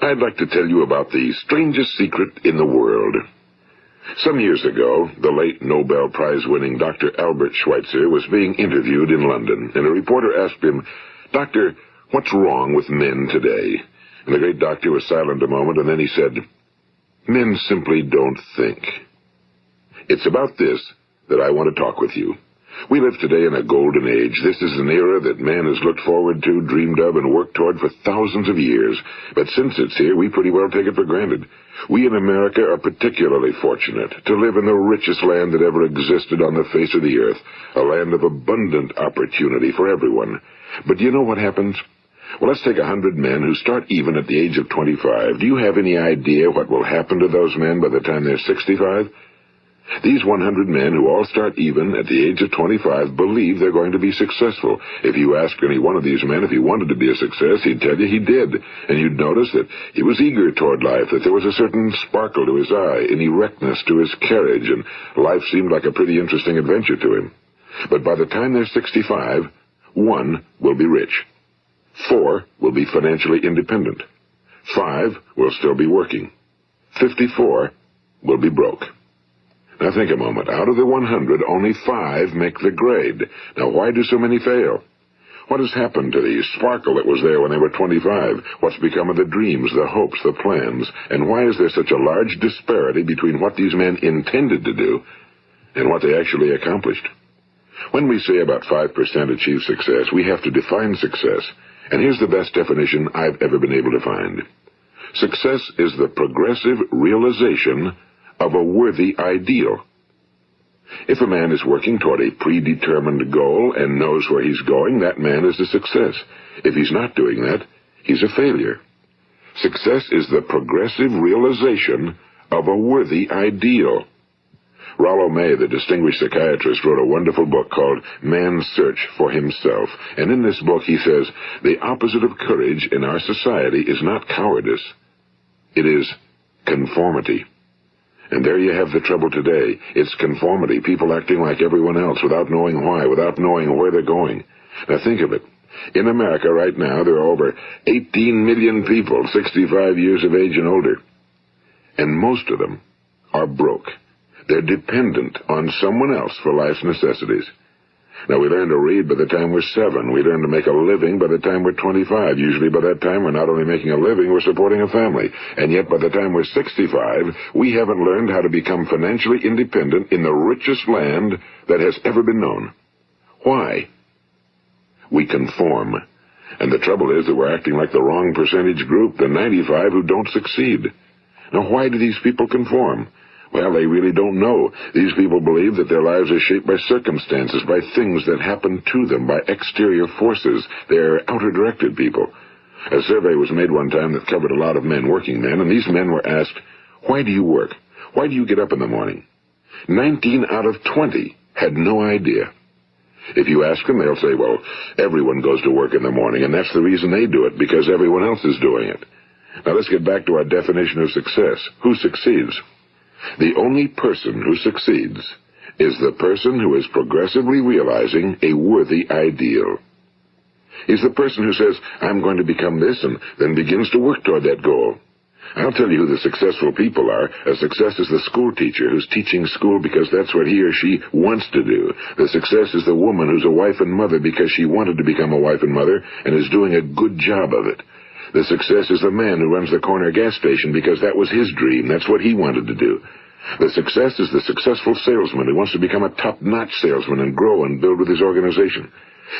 I'd like to tell you about the strangest secret in the world. Some years ago, the late Nobel Prize-winning Dr. Albert Schweitzer was being interviewed in London, and a reporter asked him, "Doctor, what's wrong with men today?" And the great doctor was silent a moment, and then he said, "Men simply don't think." It's about this that I want to talk with you. We live today in a golden age. This is an era that man has looked forward to, dreamed of, and worked toward for thousands of years. But since it's here, we pretty well take it for granted. We in America are particularly fortunate to live in the richest land that ever existed on the face of the earth, a land of abundant opportunity for everyone. But do you know what happens? Well, let's take 100 men who start even at the age of 25. Do you have any idea what will happen to those men by the time they're 65? These 100 men who all start even at the age of 25 believe they're going to be successful. If you ask any one of these men if he wanted to be a success, he'd tell you he did. And you'd notice that he was eager toward life, that there was a certain sparkle to his eye, an erectness to his carriage, and life seemed like a pretty interesting adventure to him. But by the time they're 65, 1 will be rich. 4 will be financially independent. 5 will still be working. 54 will be broke. Now think a moment. Out of the 100, only 5 make the grade. Now why do so many fail? What has happened to the sparkle that was there when they were 25? What's become of the dreams, the hopes, the plans? And why is there such a large disparity between what these men intended to do and what they actually accomplished? When we say about 5% achieve success, we have to define success. And here's the best definition I've ever been able to find. Success is the progressive realization of a worthy ideal. If a man is working toward a predetermined goal and knows where he's going, that man is a success. If he's not doing that, he's a failure. Success is the progressive realization of a worthy ideal. Rollo May, the distinguished psychiatrist, wrote a wonderful book called Man's Search for Himself. And in this book he says, the opposite of courage in our society is not cowardice. It is conformity. And there you have the trouble today. It's conformity, people acting like everyone else without knowing why, without knowing where they're going. Now think of it. In America right now, there are over 18 million people 65 years of age and older. And most of them are broke. They're dependent on someone else for life's necessities. Now, we learn to read by the time we're 7. We learn to make a living by the time we're 25. Usually by that time, we're not only making a living, we're supporting a family. And yet by the time we're 65, we haven't learned how to become financially independent in the richest land that has ever been known. Why? We conform. And the trouble is that we're acting like the wrong percentage group, the 95 who don't succeed. Now, why do these people conform? Well, they really don't know. These people believe that their lives are shaped by circumstances, by things that happen to them, by exterior forces. They're outer-directed people. A survey was made one time that covered a lot of men, working men, and these men were asked, "Why do you work? Why do you get up in the morning?" 19 out of 20 had no idea. If you ask them, they'll say, well, everyone goes to work in the morning, and that's the reason they do it, because everyone else is doing it. Now let's get back to our definition of success. Who succeeds? The only person who succeeds is the person who is progressively realizing a worthy ideal. He's the person who says, I'm going to become this, and then begins to work toward that goal. I'll tell you who the successful people are. A success is the school teacher who's teaching school because that's what he or she wants to do. The success is the woman who's a wife and mother because she wanted to become a wife and mother and is doing a good job of it. The success is the man who runs the corner gas station because that was his dream. That's what he wanted to do. The success is the successful salesman who wants to become a top-notch salesman and grow and build with his organization.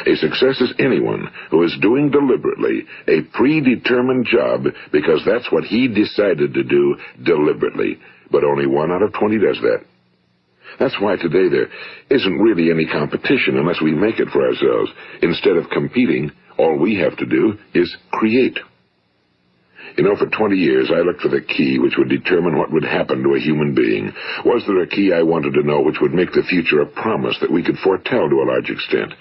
A success is anyone who is doing deliberately a predetermined job because that's what he decided to do deliberately. But only 1 out of 20 does that. That's why today there isn't really any competition unless we make it for ourselves. Instead of competing, all we have to do is create. You know, for 20 years I looked for the key which would determine what would happen to a human being. Was there a key I wanted to know which would make the future a promise that we could foretell to a large extent?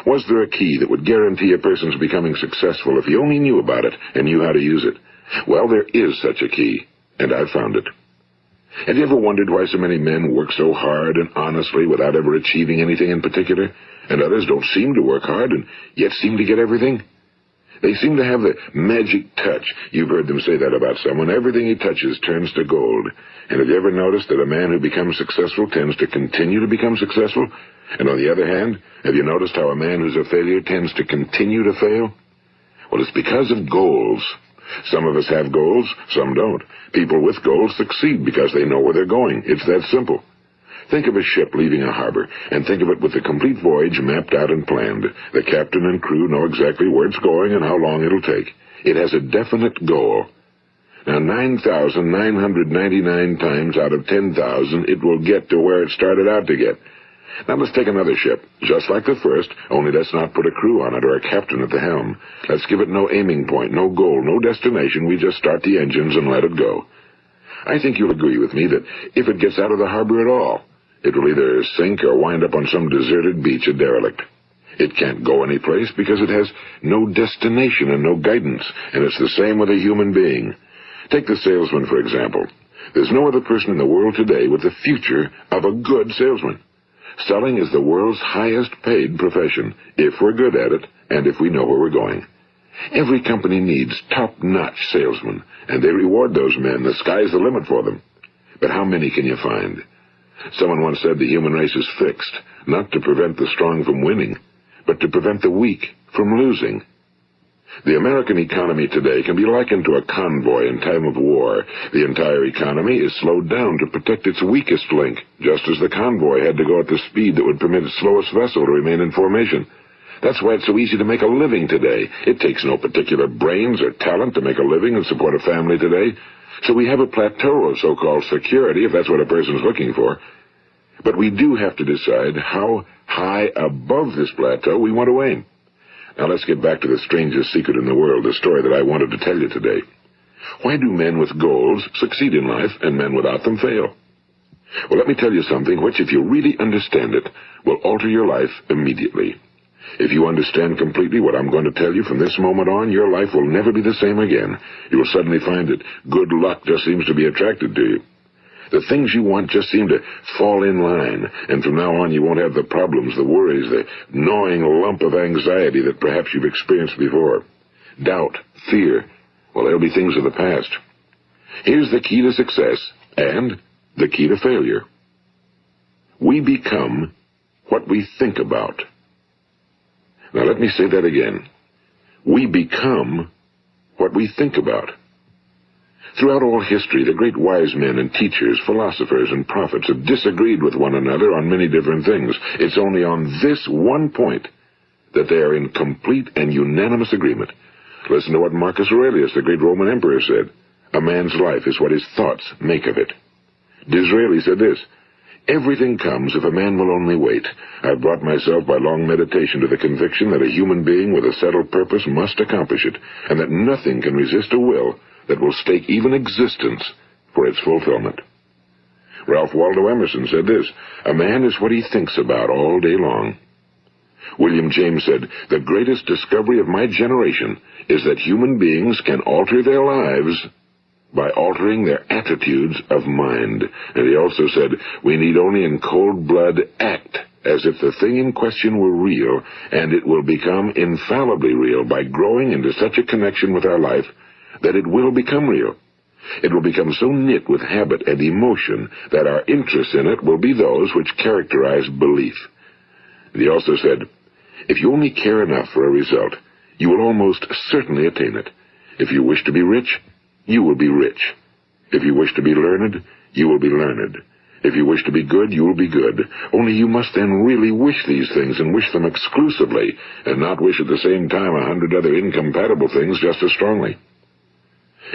Was there a key that would guarantee a person's becoming successful if he only knew about it and knew how to use it? Well, there is such a key, and I've found it. Have you ever wondered why so many men work so hard and honestly without ever achieving anything in particular, and others don't seem to work hard and yet seem to get everything? They seem to have the magic touch. You've heard them say that about someone. Everything he touches turns to gold. And have you ever noticed that a man who becomes successful tends to continue to become successful? And on the other hand, have you noticed how a man who's a failure tends to continue to fail? Well, it's because of goals. Some of us have goals, some don't. People with goals succeed because they know where they're going. It's that simple. Think of a ship leaving a harbor, and think of it with the complete voyage mapped out and planned. The captain and crew know exactly where it's going and how long it'll take. It has a definite goal. Now, 9,999 times out of 10,000, it will get to where it started out to get. Now, let's take another ship, just like the first, only let's not put a crew on it or a captain at the helm. Let's give it no aiming point, no goal, no destination. We just start the engines and let it go. I think you'll agree with me that if it gets out of the harbor at all, it will either sink or wind up on some deserted beach, a derelict. It can't go anyplace because it has no destination and no guidance, and it's the same with a human being. Take the salesman, for example. There's no other person in the world today with the future of a good salesman. Selling is the world's highest paid profession, if we're good at it and if we know where we're going. Every company needs top-notch salesmen, and they reward those men. The sky's the limit for them. But how many can you find? Someone once said the human race is fixed, not to prevent the strong from winning, but to prevent the weak from losing. The American economy today can be likened to a convoy in time of war. The entire economy is slowed down to protect its weakest link, just as the convoy had to go at the speed that would permit its slowest vessel to remain in formation. That's why it's so easy to make a living today. It takes no particular brains or talent to make a living and support a family today. So we have a plateau of so-called security, if that's what a person's looking for. But we do have to decide how high above this plateau we want to aim. Now let's get back to the strangest secret in the world, the story that I wanted to tell you today. Why do men with goals succeed in life and men without them fail? Well, let me tell you something which, if you really understand it, will alter your life immediately. If you understand completely what I'm going to tell you from this moment on, your life will never be the same again. You will suddenly find that good luck just seems to be attracted to you. The things you want just seem to fall in line, and from now on you won't have the problems, the worries, the gnawing lump of anxiety that perhaps you've experienced before. Doubt, fear, well, they'll be things of the past. Here's the key to success and the key to failure. We become what we think about. Now let me say that again. We become what we think about. Throughout all history, the great wise men and teachers, philosophers and prophets have disagreed with one another on many different things. It's only on this one point that they are in complete and unanimous agreement. Listen to what Marcus Aurelius, the great Roman emperor, said. A man's life is what his thoughts make of it. Disraeli said this, everything comes if a man will only wait. I've brought myself by long meditation to the conviction that a human being with a settled purpose must accomplish it, and that nothing can resist a will that will stake even existence for its fulfillment. Ralph Waldo Emerson said this, a man is what he thinks about all day long. William James said, the greatest discovery of my generation is that human beings can alter their lives by altering their attitudes of mind. And he also said, we need only in cold blood act as if the thing in question were real, and it will become infallibly real by growing into such a connection with our life that it will become real. It will become so knit with habit and emotion that our interest in it will be those which characterize belief. And he also said, if you only care enough for a result, you will almost certainly attain it. If you wish to be rich, you will be rich. If you wish to be learned, you will be learned. If you wish to be good, you will be good. Only you must then really wish these things and wish them exclusively, and not wish at the same time 100 other incompatible things just as strongly.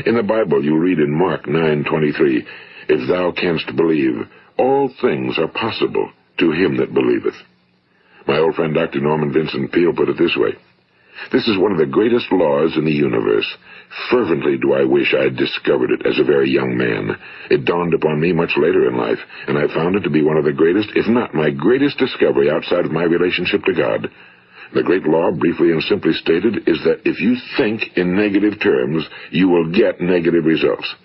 In the Bible, you read in Mark 9:23, if thou canst believe, all things are possible to him that believeth. My old friend Dr. Norman Vincent Peale put it this way, this is one of the greatest laws in the universe. Fervently do I wish I had discovered it as a very young man. It dawned upon me much later in life, and I found it to be one of the greatest, if not my greatest discovery outside of my relationship to God. The great law, briefly and simply stated, is that if you think in negative terms, you will get negative results.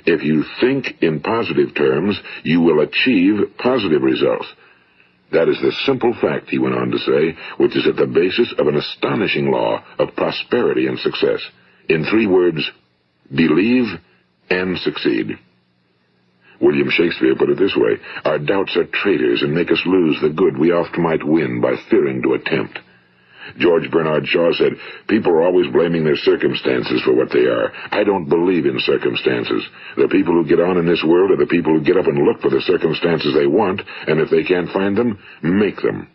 If you think in positive terms, you will achieve positive results. That is the simple fact, he went on to say, which is at the basis of an astonishing law of prosperity and success. In 3 words, believe and succeed. William Shakespeare put it this way: our doubts are traitors and make us lose the good we oft might win by fearing to attempt. George Bernard Shaw said, people are always blaming their circumstances for what they are. I don't believe in circumstances. The people who get on in this world are the people who get up and look for the circumstances they want, and if they can't find them, make them.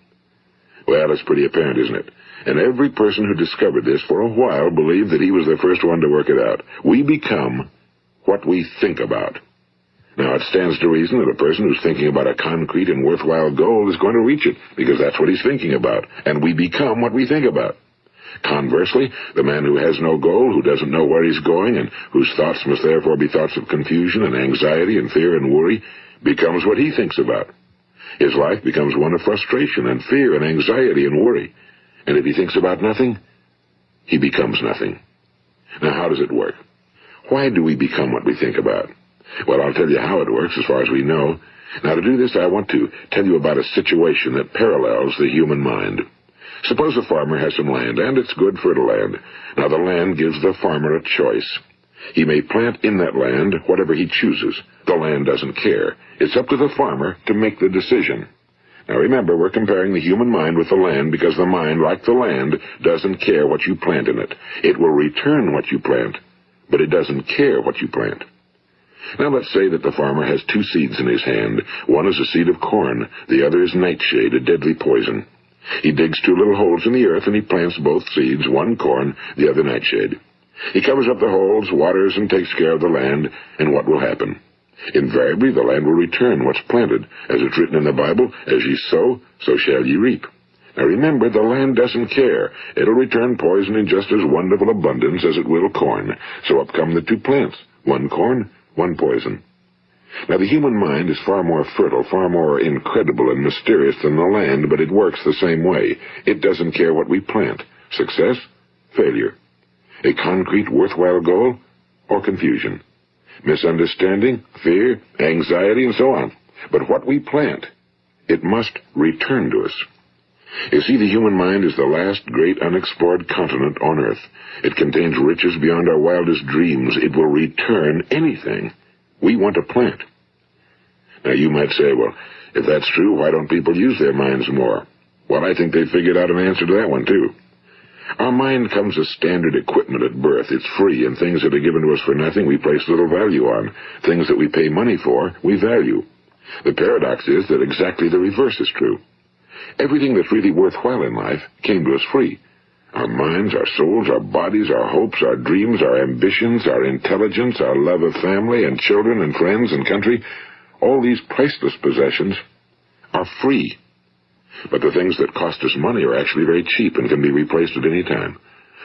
Well, it's pretty apparent, isn't it? And every person who discovered this for a while believed that he was the first one to work it out. We become what we think about. Now, it stands to reason that a person who's thinking about a concrete and worthwhile goal is going to reach it, because that's what he's thinking about, and we become what we think about. Conversely, the man who has no goal, who doesn't know where he's going, and whose thoughts must therefore be thoughts of confusion and anxiety and fear and worry, becomes what he thinks about. His life becomes one of frustration and fear and anxiety and worry. And if he thinks about nothing, he becomes nothing. Now, how does it work? Why do we become what we think about? Well, I'll tell you how it works as far as we know. Now, to do this, I want to tell you about a situation that parallels the human mind. Suppose a farmer has some land, and it's good fertile land. Now, the land gives the farmer a choice. He may plant in that land whatever he chooses. The land doesn't care. It's up to the farmer to make the decision. Now, remember, we're comparing the human mind with the land because the mind, like the land, doesn't care what you plant in it. It will return what you plant, but it doesn't care what you plant. Now let's say that the farmer has 2 seeds in his hand. One is a seed of corn, the other is nightshade, a deadly poison. He digs 2 little holes in the earth and he plants both seeds, one corn, the other nightshade. He covers up the holes, waters, and takes care of the land, and what will happen? Invariably the land will return what's planted. As it's written in the Bible, as ye sow, so shall ye reap. Now remember, the land doesn't care. It'll return poison in just as wonderful abundance as it will corn. So up come the 2 plants, one corn, one poison. Now, the human mind is far more fertile, far more incredible and mysterious than the land, but it works the same way. It doesn't care what we plant. Success, failure. A concrete, worthwhile goal, or confusion. Misunderstanding, fear, anxiety, and so on. But what we plant, it must return to us. You see, the human mind is the last great unexplored continent on Earth. It contains riches beyond our wildest dreams. It will return anything we want to plant. Now, you might say, well, if that's true, why don't people use their minds more? Well, I think they figured out an answer to that one, too. Our mind comes as standard equipment at birth. It's free, and things that are given to us for nothing we place little value on. Things that we pay money for, we value. The paradox is that exactly the reverse is true. Everything that's really worthwhile in life came to us free. Our minds, our souls, our bodies, our hopes, our dreams, our ambitions, our intelligence, our love of family and children and friends and country, all these priceless possessions are free. But the things that cost us money are actually very cheap and can be replaced at any time.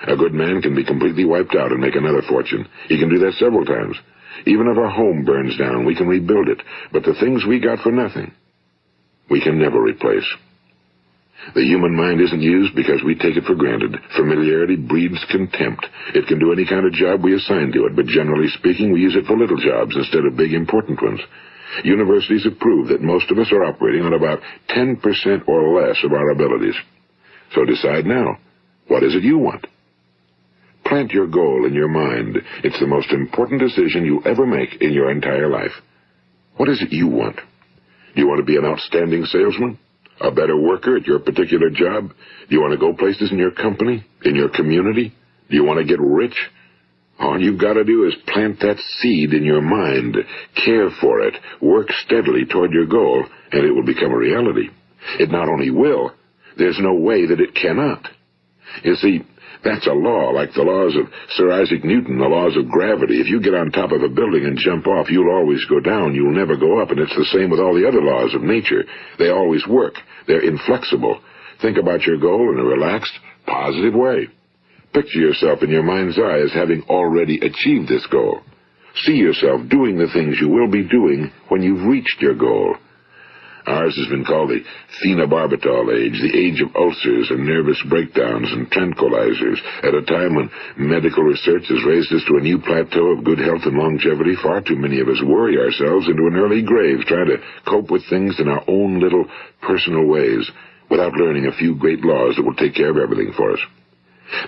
A good man can be completely wiped out and make another fortune. He can do that several times. Even if our home burns down, we can rebuild it. But the things we got for nothing, we can never replace. The human mind isn't used because we take it for granted. Familiarity breeds contempt. It can do any kind of job we assign to it, but generally speaking, we use it for little jobs instead of big, important ones. Universities have proved that most of us are operating on about 10% or less of our abilities. So decide now, what is it you want? Plant your goal in your mind. It's the most important decision you'll ever make in your entire life. What is it you want? Do you want to be an outstanding salesman? A better worker at your particular job? Do you want to go places in your company, in your community? Do you want to get rich? All you've got to do is plant that seed in your mind, care for it, work steadily toward your goal, and it will become a reality. It not only will, there's no way that it cannot. You see, that's a law, like the laws of Sir Isaac Newton, the laws of gravity. If you get on top of a building and jump off, you'll always go down. You'll never go up, and it's the same with all the other laws of nature. They always work. They're inflexible. Think about your goal in a relaxed, positive way. Picture yourself in your mind's eye as having already achieved this goal. See yourself doing the things you will be doing when you've reached your goal. Ours has been called the phenobarbital age, the age of ulcers and nervous breakdowns and tranquilizers, at a time when medical research has raised us to a new plateau of good health and longevity. Far too many of us worry ourselves into an early grave trying to cope with things in our own little personal ways without learning a few great laws that will take care of everything for us.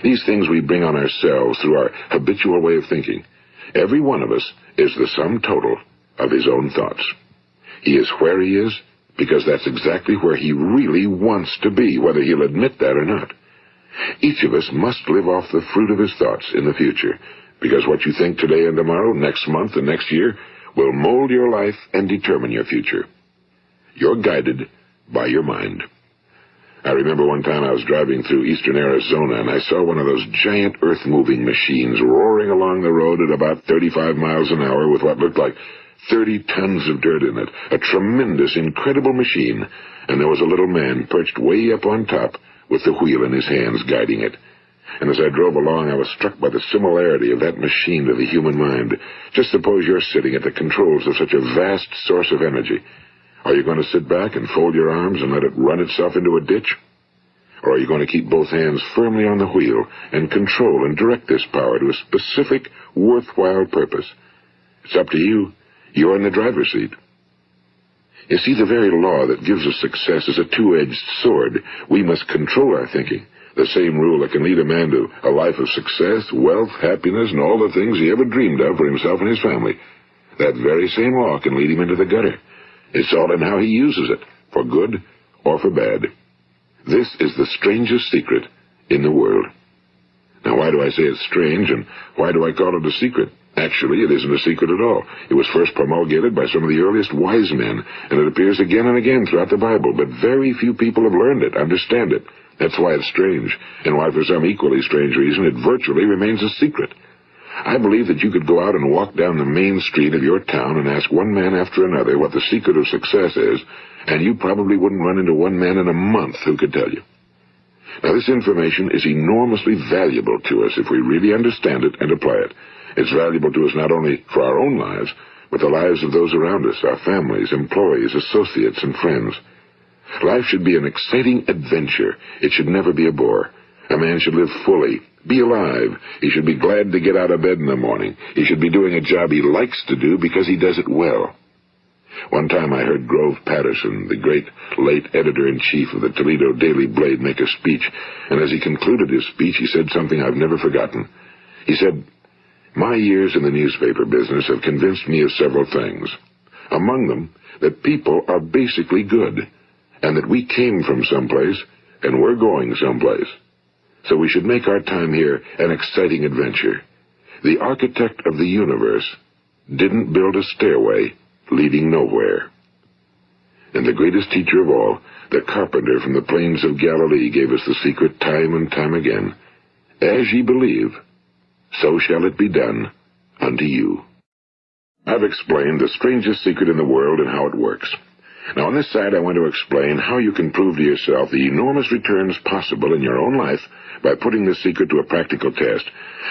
These things we bring on ourselves through our habitual way of thinking. Every one of us is the sum total of his own thoughts. He is where he is because that's exactly where he really wants to be, whether he'll admit that or not. Each of us must live off the fruit of his thoughts in the future, because what you think today and tomorrow, next month and next year, will mold your life and determine your future. You're guided by your mind. I remember one time I was driving through eastern Arizona, and I saw one of those giant earth-moving machines roaring along the road at about 35 miles an hour with what looked like 30 tons of dirt in it. A tremendous, incredible machine, and there was a little man perched way up on top with the wheel in his hands guiding it. And as I drove along, I was struck by the similarity of that machine to the human mind. Just suppose you're sitting at the controls of such a vast source of energy. Are you going to sit back and fold your arms and let it run itself into a ditch? Or are you going to keep both hands firmly on the wheel and control and direct this power to a specific, worthwhile purpose? It's up to you. You're in the driver's seat. You see, the very law that gives us success is a two-edged sword. We must control our thinking. The same rule that can lead a man to a life of success, wealth, happiness, and all the things he ever dreamed of for himself and his family. That very same law can lead him into the gutter. It's all in how he uses it, for good or for bad. This is the strangest secret in the world. Now, why do I say it's strange, and why do I call it a secret? Actually, it isn't a secret at all. It was first promulgated by some of the earliest wise men, and it appears again and again throughout the Bible, but very few people have learned it, understand it. That's why it's strange, and why, for some equally strange reason, it virtually remains a secret. I believe that you could go out and walk down the main street of your town and ask one man after another what the secret of success is, and you probably wouldn't run into one man in a month who could tell you. Now, this information is enormously valuable to us if we really understand it and apply it. It's valuable to us not only for our own lives, but the lives of those around us, our families, employees, associates, and friends. Life should be an exciting adventure. It should never be a bore. A man should live fully, be alive. He should be glad to get out of bed in the morning. He should be doing a job he likes to do because he does it well. One time I heard Grove Patterson, the great late editor-in-chief of the Toledo Daily Blade, make a speech, and as he concluded his speech, he said something I've never forgotten. He said, "My years in the newspaper business have convinced me of several things. Among them, that people are basically good, and that we came from someplace, and we're going someplace. So we should make our time here an exciting adventure. The architect of the universe didn't build a stairway leading nowhere." And the greatest teacher of all, the carpenter from the plains of Galilee, gave us the secret time and time again. As ye believe, so shall it be done unto you. I've explained the strangest secret in the world and how it works. Now, on this side, I want to explain how you can prove to yourself the enormous returns possible in your own life by putting this secret to a practical test.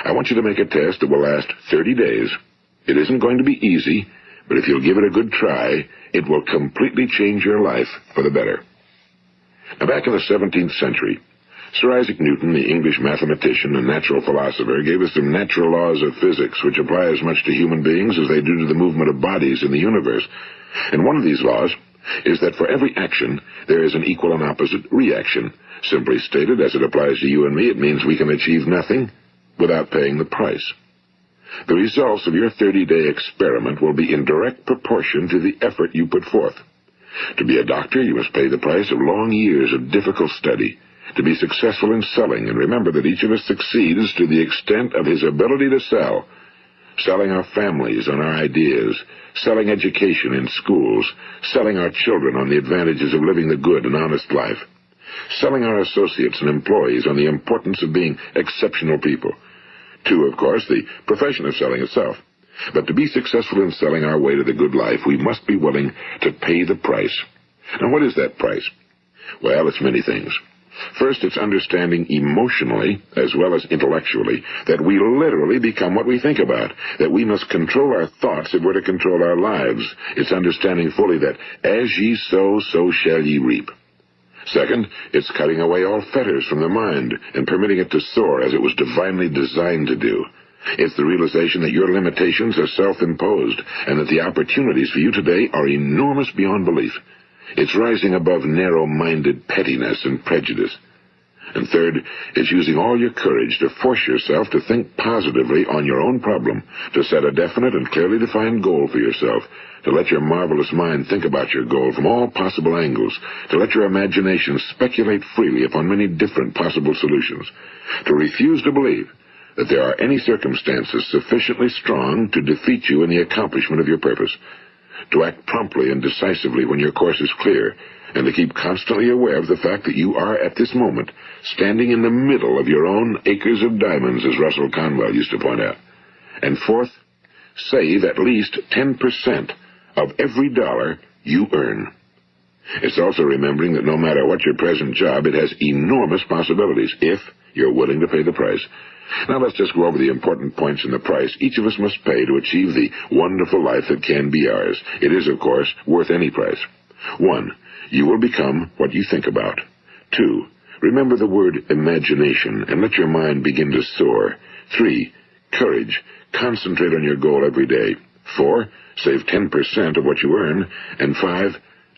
I want you to make a test that will last 30 days. It isn't going to be easy, but if you'll give it a good try, it will completely change your life for the better. Now, back in the 17th century, Sir Isaac Newton, the English mathematician and natural philosopher, gave us some natural laws of physics which apply as much to human beings as they do to the movement of bodies in the universe. And one of these laws is that for every action, there is an equal and opposite reaction. Simply stated, as it applies to you and me, it means we can achieve nothing without paying the price. The results of your 30-day experiment will be in direct proportion to the effort you put forth. To be a doctor, you must pay the price of long years of difficult study. To be successful in selling, and remember that each of us succeeds to the extent of his ability to sell. Selling our families on our ideas, selling education in schools, selling our children on the advantages of living the good and honest life, selling our associates and employees on the importance of being exceptional people. To, of course, the profession of selling itself. But to be successful in selling our way to the good life, we must be willing to pay the price. Now, what is that price? Well, it's many things. First, it's understanding emotionally, as well as intellectually, that we literally become what we think about, that we must control our thoughts if we're to control our lives. It's understanding fully that as ye sow, so shall ye reap. Second, it's cutting away all fetters from the mind and permitting it to soar as it was divinely designed to do. It's the realization that your limitations are self-imposed and that the opportunities for you today are enormous beyond belief. It's rising above narrow-minded pettiness and prejudice. And third, it's using all your courage to force yourself to think positively on your own problem, to set a definite and clearly defined goal for yourself, to let your marvelous mind think about your goal from all possible angles, to let your imagination speculate freely upon many different possible solutions, to refuse to believe that there are any circumstances sufficiently strong to defeat you in the accomplishment of your purpose, to act promptly and decisively when your course is clear, and to keep constantly aware of the fact that you are, at this moment, standing in the middle of your own acres of diamonds, as Russell Conwell used to point out. And fourth, save at least 10% of every dollar you earn. It's also remembering that no matter what your present job, it has enormous possibilities, if you're willing to pay the price. Now let's just go over the important points in the price each of us must pay to achieve the wonderful life that can be ours. It is, of course, worth any price. 1. You will become what you think about. 2. Remember the word imagination and let your mind begin to soar. 3. Courage. Concentrate on your goal every day. 4. Save 10% of what you earn. And 5.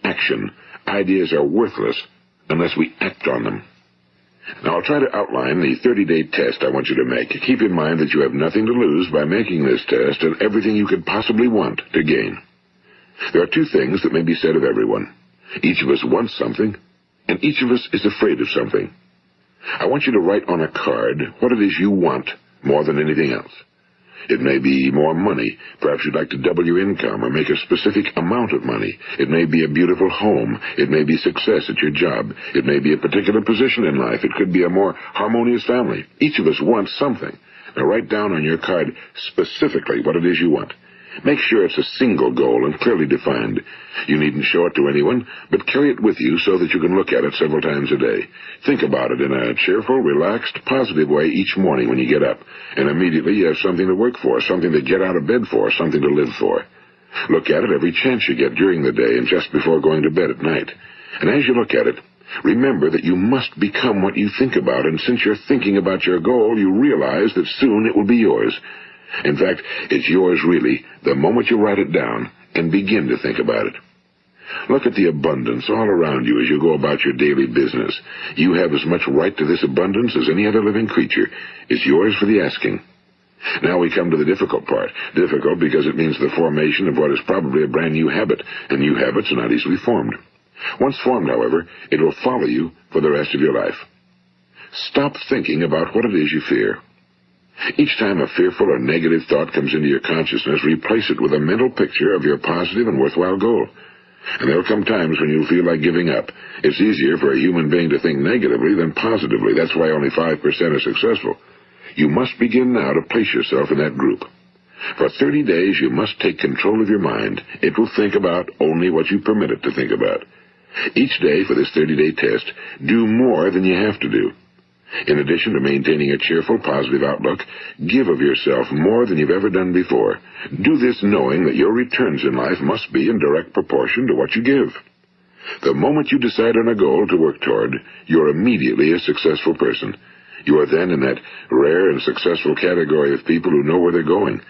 Action. Ideas are worthless unless we act on them. Now, I'll try to outline the 30-day test I want you to make. Keep in mind that you have nothing to lose by making this test and everything you could possibly want to gain. There are 2 things that may be said of everyone. Each of us wants something, and each of us is afraid of something. I want you to write on a card what it is you want more than anything else. It may be more money. Perhaps you'd like to double your income or make a specific amount of money. It may be a beautiful home. It may be success at your job. It may be a particular position in life. It could be a more harmonious family. Each of us wants something. Now write down on your card specifically what it is you want. Make sure it's a single goal and clearly defined. You needn't show it to anyone, but carry it with you so that you can look at it several times a day. Think about it in a cheerful, relaxed, positive way each morning when you get up, and immediately you have something to work for, something to get out of bed for, something to live for. Look at it every chance you get during the day and just before going to bed at night. And as you look at it, remember that you must become what you think about, and since you're thinking about your goal, you realize that soon it will be yours. In fact, it's yours really the moment you write it down and begin to think about it. Look at the abundance all around you as you go about your daily business. You have as much right to this abundance as any other living creature. It's yours for the asking. Now we come to the difficult part. Difficult because it means the formation of what is probably a brand new habit, and new habits are not easily formed. Once formed, however, it will follow you for the rest of your life. Stop thinking about what it is you fear. Each time a fearful or negative thought comes into your consciousness, replace it with a mental picture of your positive and worthwhile goal. And there will come times when you'll feel like giving up. It's easier for a human being to think negatively than positively. That's why only 5% are successful. You must begin now to place yourself in that group. For 30 days, you must take control of your mind. It will think about only what you permit it to think about. Each day for this 30-day test, do more than you have to do. In addition to maintaining a cheerful, positive outlook, give of yourself more than you've ever done before. Do this knowing that your returns in life must be in direct proportion to what you give. The moment you decide on a goal to work toward, you're immediately a successful person. You are then in that rare and successful category of people who know where they're going.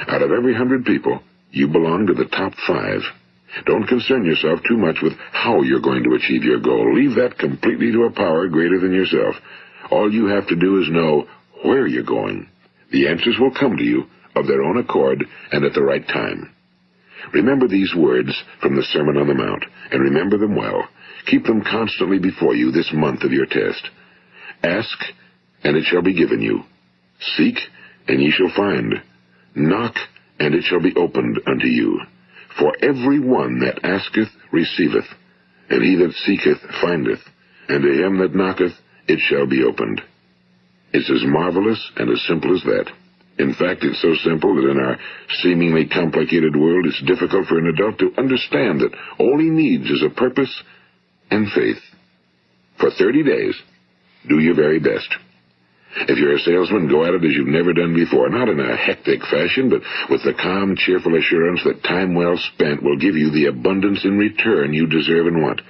Out of every 100 people, you belong to the top 5. Don't concern yourself too much with how you're going to achieve your goal. Leave that completely to a power greater than yourself. All you have to do is know where you're going. The answers will come to you of their own accord and at the right time. Remember these words from the Sermon on the Mount, and remember them well. Keep them constantly before you this month of your test. Ask, and it shall be given you. Seek, and ye shall find. Knock, and it shall be opened unto you. For every one that asketh receiveth, and he that seeketh findeth, and to him that knocketh it shall be opened. It's as marvelous and as simple as that. In fact, it's so simple that in our seemingly complicated world, it's difficult for an adult to understand that all he needs is a purpose and faith. For 30 days, Do your very best. If you're a salesman, go at it as you've never done before, not in a hectic fashion, but with the calm, cheerful assurance that time well spent will give you the abundance in return you deserve and want.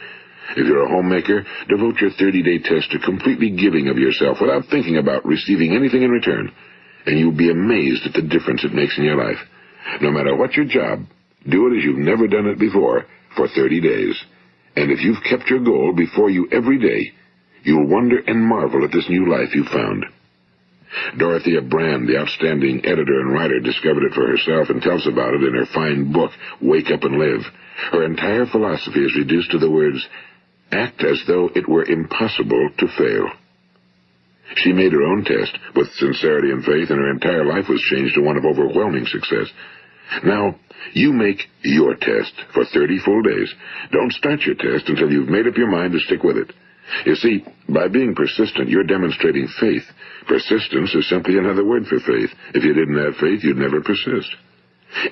If you're a homemaker, devote your 30-day test to completely giving of yourself without thinking about receiving anything in return, and you'll be amazed at the difference it makes in your life. No matter what your job, do it as you've never done it before for 30 days. And if you've kept your goal before you every day, you'll wonder and marvel at this new life you've found. Dorothea Brand, the outstanding editor and writer, discovered it for herself and tells about it in her fine book, Wake Up and Live. Her entire philosophy is reduced to the words, act as though it were impossible to fail. She made her own test with sincerity and faith, and her entire life was changed to one of overwhelming success. Now, you make your test for 30 full days. Don't start your test until you've made up your mind to stick with it. You see, by being persistent, you're demonstrating faith. Persistence is simply another word for faith. If you didn't have faith, you'd never persist.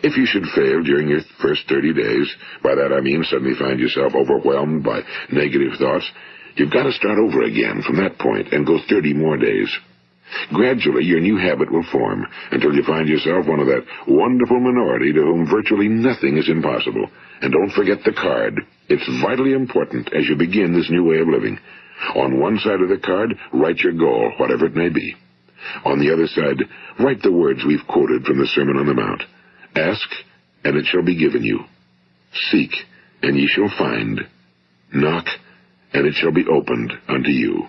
If you should fail during your first 30 days, by that I mean suddenly find yourself overwhelmed by negative thoughts, you've got to start over again from that point and go 30 more days. Gradually, your new habit will form until you find yourself one of that wonderful minority to whom virtually nothing is impossible. And don't forget the card. It's vitally important as you begin this new way of living. On one side of the card, write your goal, whatever it may be. On the other side, write the words we've quoted from the Sermon on the Mount. Ask, and it shall be given you. Seek, and ye shall find. Knock, and it shall be opened unto you.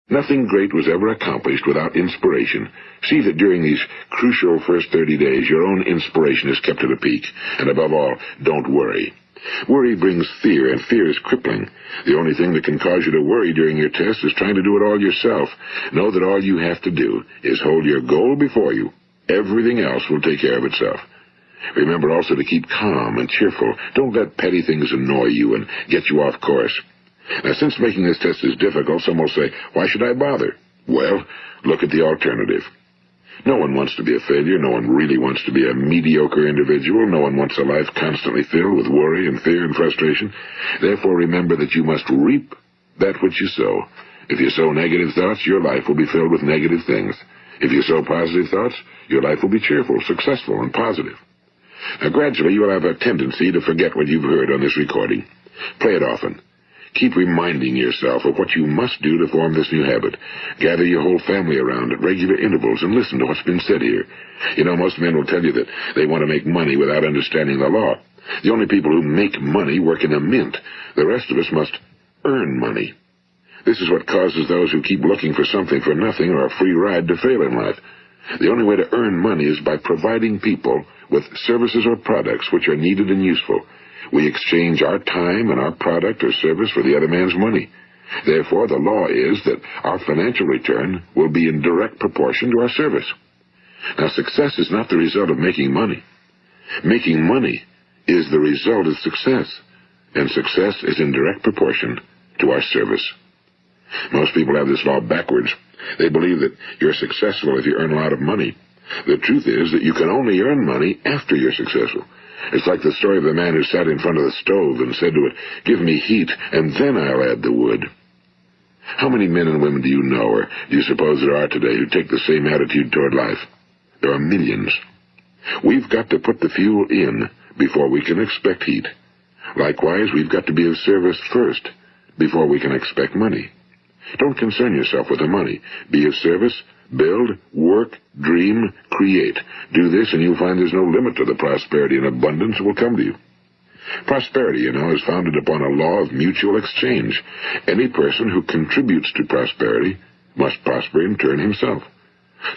Nothing great was ever accomplished without inspiration. See that during these crucial first 30 days, your own inspiration is kept at a peak. And above all, don't worry. Worry brings fear, and fear is crippling. The only thing that can cause you to worry during your test is trying to do it all yourself. Know that all you have to do is hold your goal before you. Everything else will take care of itself. Remember also to keep calm and cheerful. Don't let petty things annoy you and get you off course. Now, since making this test is difficult, some will say, why should I bother? Well, look at the alternative. No one wants to be a failure. No one really wants to be a mediocre individual. No one wants a life constantly filled with worry and fear and frustration. Therefore, remember that you must reap that which you sow. If you sow negative thoughts, your life will be filled with negative things. If you sow positive thoughts, your life will be cheerful, successful, and positive. Now, gradually, you will have a tendency to forget what you've heard on this recording. Play it often. Keep reminding yourself of what you must do to form this new habit. Gather your whole family around at regular intervals and listen to what's been said here. You know, most men will tell you that they want to make money without understanding the law. The only people who make money work in a mint. The rest of us must earn money. This is what causes those who keep looking for something for nothing or a free ride to fail in life. The only way to earn money is by providing people with services or products which are needed and useful. We exchange our time and our product or service for the other man's money. Therefore, the law is that our financial return will be in direct proportion to our service. Now, success is not the result of making money. Making money is the result of success, and success is in direct proportion to our service. Most people have this law backwards. They believe that you're successful if you earn a lot of money. The truth is that you can only earn money after you're successful. It's like the story of the man who sat in front of the stove and said to it, give me heat, and then I'll add the wood. How many men and women do you know, or do you suppose there are today, who take the same attitude toward life? There are millions. We've got to put the fuel in before we can expect heat. Likewise, we've got to be of service first before we can expect money. Don't concern yourself with the money. Be of service. Build, work, dream, create. Do this, and you'll find there's no limit to the prosperity and abundance that will come to you. Prosperity, you know, is founded upon a law of mutual exchange. Any person who contributes to prosperity must prosper in turn himself.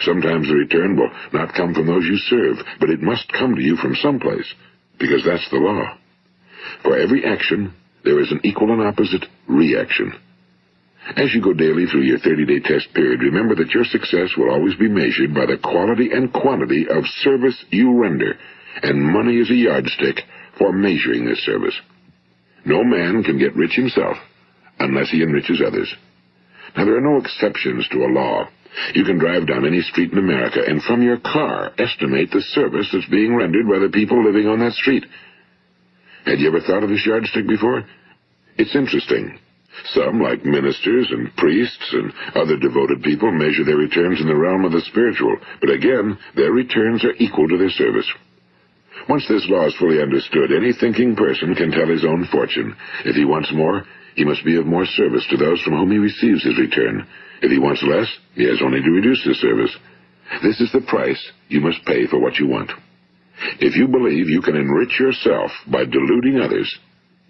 Sometimes the return will not come from those you serve, but it must come to you from someplace, because that's the law. For every action, there is an equal and opposite reaction. As you go daily through your 30-day test period, remember that your success will always be measured by the quality and quantity of service you render, and money is a yardstick for measuring this service. No man can get rich himself unless he enriches others. Now, there are no exceptions to a law. You can drive down any street in America and from your car estimate the service that's being rendered by the people living on that street. Had you ever thought of this yardstick before? It's interesting. Some, like ministers and priests and other devoted people, measure their returns in the realm of the spiritual, but again, their returns are equal to their service. Once this law is fully understood, any thinking person can tell his own fortune. If he wants more, he must be of more service to those from whom he receives his return. If he wants less, he has only to reduce his service. This is the price you must pay for what you want. If you believe you can enrich yourself by deluding others,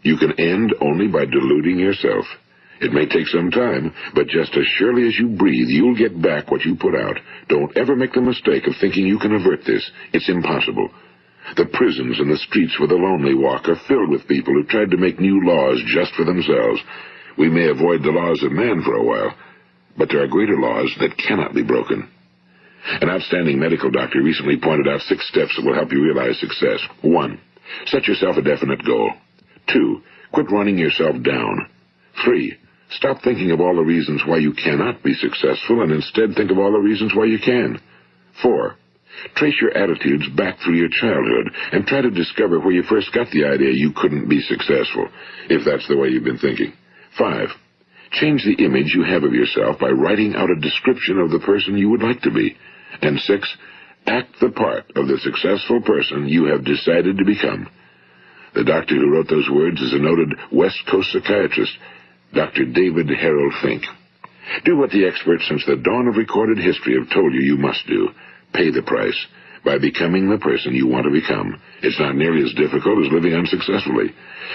you can end only by deluding yourself. It may take some time, but just as surely as you breathe, you'll get back what you put out. Don't ever make the mistake of thinking you can avert this. It's impossible. The prisons and the streets where the lonely walk are filled with people who tried to make new laws just for themselves. We may avoid the laws of man for a while, but there are greater laws that cannot be broken. An outstanding medical doctor recently pointed out 6 steps that will help you realize success. 1. Set yourself a definite goal. 2. Quit running yourself down. 3. Stop thinking of all the reasons why you cannot be successful and instead think of all the reasons why you can. 4. Trace your attitudes back through your childhood and try to discover where you first got the idea you couldn't be successful, if that's the way you've been thinking. 5. Change the image you have of yourself by writing out a description of the person you would like to be. And 6. Act the part of the successful person you have decided to become. The doctor who wrote those words is a noted West Coast psychiatrist, Dr. David Harold Fink. Do what the experts since the dawn of recorded history have told you must do. Pay the price by becoming the person you want to become. It's not nearly as difficult as living unsuccessfully.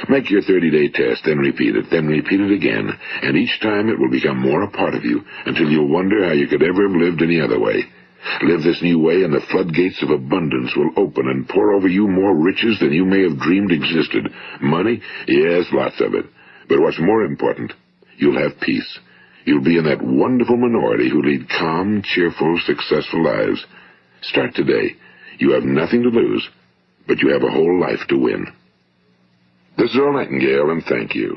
Make your 30-day test, then repeat it again, and each time it will become more a part of you until you'll wonder how you could ever have lived any other way. Live this new way, and the floodgates of abundance will open and pour over you more riches than you may have dreamed existed. Money? Yes, lots of it. But what's more important, you'll have peace. You'll be in that wonderful minority who lead calm, cheerful, successful lives. Start today. You have nothing to lose, but you have a whole life to win. This is Earl Nightingale, and thank you.